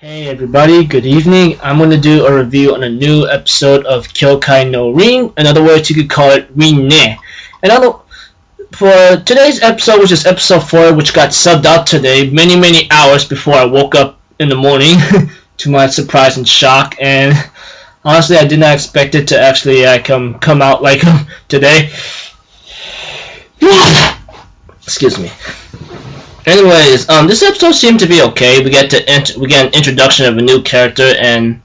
Hey everybody, good evening. I'm going to do a review on a new episode of Kyoukai no Rin. In other words, you could call it Rin-ne. For today's episode, which is episode 4, which got subbed out today, many hours before I woke up in the morning, to my surprise and shock. And honestly, I did not expect it to actually come out like today. Excuse me. Anyways, this episode seemed to be okay. We get an introduction of a new character and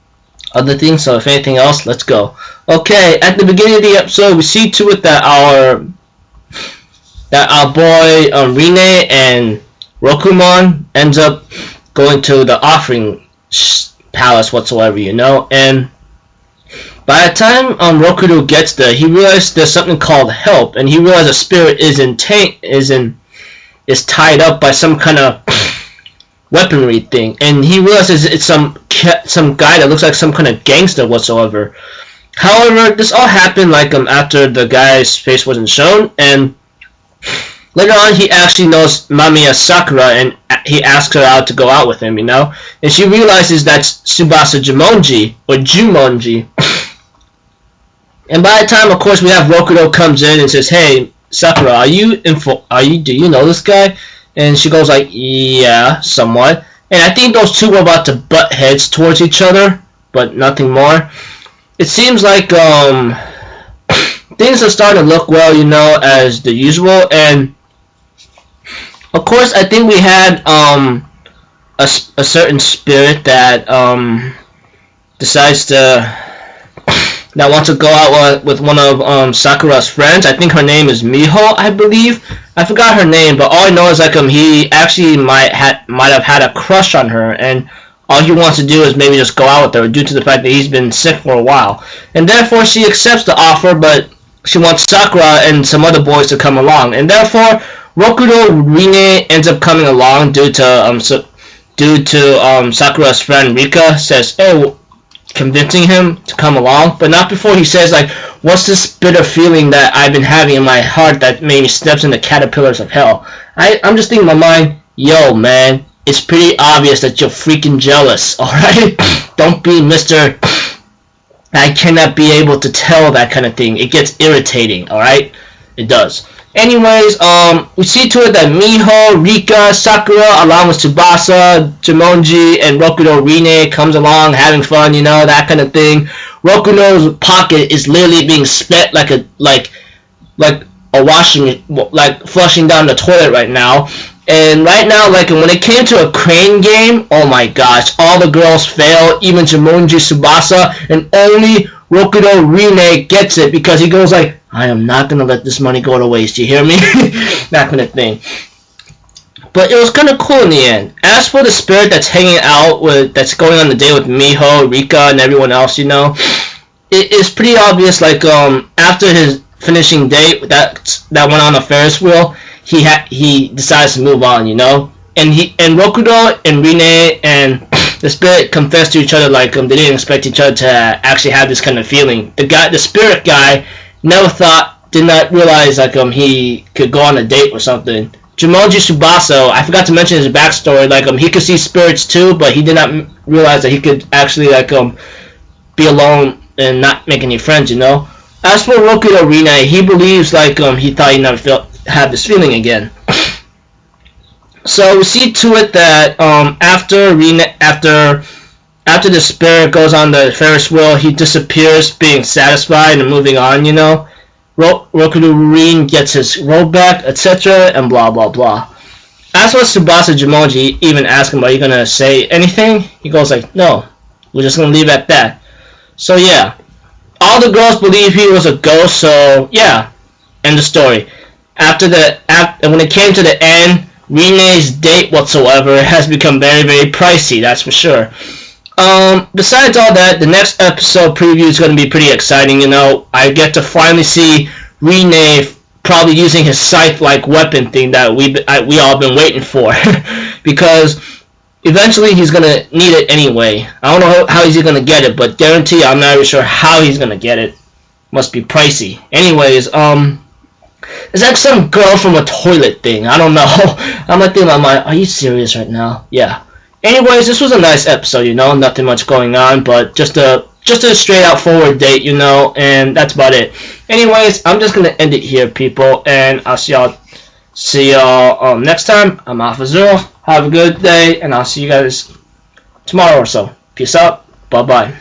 other things. So if anything else, let's go. Okay, at the beginning of the episode, we see to it that our boy Rinne and Rokumon ends up going to the offering palace whatsoever, you know. And by the time Rokudo gets there, he realizes there's something called help, and he realizes a spirit is tied up by some kind of weaponry thing, and he realizes it's some guy that looks like some kind of gangster whatsoever. However, this all happened after the guy's face wasn't shown, and later on he actually knows Mamiya Sakura, and he asks her out to go out with him, you know, and she realizes that's Tsubasa Jumonji or Jumonji. And by the time, of course, we have Rokudo comes in and says, "Hey, Sakura, do you know this guy?" And she goes like, "Yeah, somewhat." And I think those two were about to butt heads towards each other, but nothing more. It seems like things are starting to look well, you know, as the usual. And of course, I think we had a certain spirit that decides that wants to go out with one of Sakura's friends. I think her name is Miho, I believe. I forgot her name, but all I know is he actually might have had a crush on her, and all he wants to do is maybe just go out with her due to the fact that he's been sick for a while. And therefore she accepts the offer, but she wants Sakura and some other boys to come along. And therefore Rokudo Rinne ends up coming along due to Sakura's friend Rika says, "Hey," convincing him to come along, but not before he says "What's this bitter feeling that I've been having in my heart that made me steps in the caterpillars of hell?" I'm just thinking in my mind, yo man, it's pretty obvious that you're freaking jealous, alright? Don't be Mr. I cannot be able to tell that kind of thing. It gets irritating, alright? It does. Anyways, we see to it that Miho, Rika, Sakura, along with Tsubasa, Jumonji, and Rokudo Rinne comes along, having fun, you know, that kind of thing. Rokudo's pocket is literally being spent like flushing down the toilet right now. And right now, when it came to a crane game, oh my gosh, all the girls fail, even Jumonji, Tsubasa, and only Rokudo Rinne gets it because he goes like, "I am not going to let this money go to waste, you hear me?" That kind of thing. But it was kind of cool in the end. As for the spirit that's hanging out that's going on the date with Miho, Rika, and everyone else, you know, it is pretty obvious, after his finishing date that went on a Ferris wheel, he decides to move on, you know? And Rokudo and Rinne and the spirit confessed to each other they didn't expect each other to actually have this kind of feeling. The spirit guy did not realize he could go on a date or something. Jumonji Tsubasa, I forgot to mention his backstory. He could see spirits too, but he did not realize that he could actually be alone and not make any friends, you know. As for Rokudo Rinne, he believes he thought he never had this feeling again. So we see to it that after the spirit goes on the Ferris wheel, he disappears, being satisfied and moving on, you know. Rokudo Rinne gets his robe back, etc., and blah blah blah. As for Tsubasa Jumonji, even ask him, "Are you gonna say anything?" He goes like, "No, we're just gonna leave it at that." So yeah, all the girls believe he was a ghost. So yeah, end the story. When it came to the end, Rinne's date whatsoever has become very pricey, that's for sure. Besides all that, the next episode preview is going to be pretty exciting, you know. I get to finally see Rinne probably using his scythe-like weapon thing that we all been waiting for. Because eventually he's going to need it anyway. I don't know how he's going to get it, but guarantee I'm not even sure how he's going to get it. Must be pricey. Anyways, it's like some girl from a toilet thing. I don't know. I'm like thinking in my mind, are you serious right now? Yeah. Anyways, this was a nice episode, you know, nothing much going on, but just a straight out forward date, you know, and that's about it. Anyways, I'm just gonna end it here, people, and I'll see y'all next time. I'm Alpha Zero. Have a good day, and I'll see you guys tomorrow or so. Peace out. Bye bye.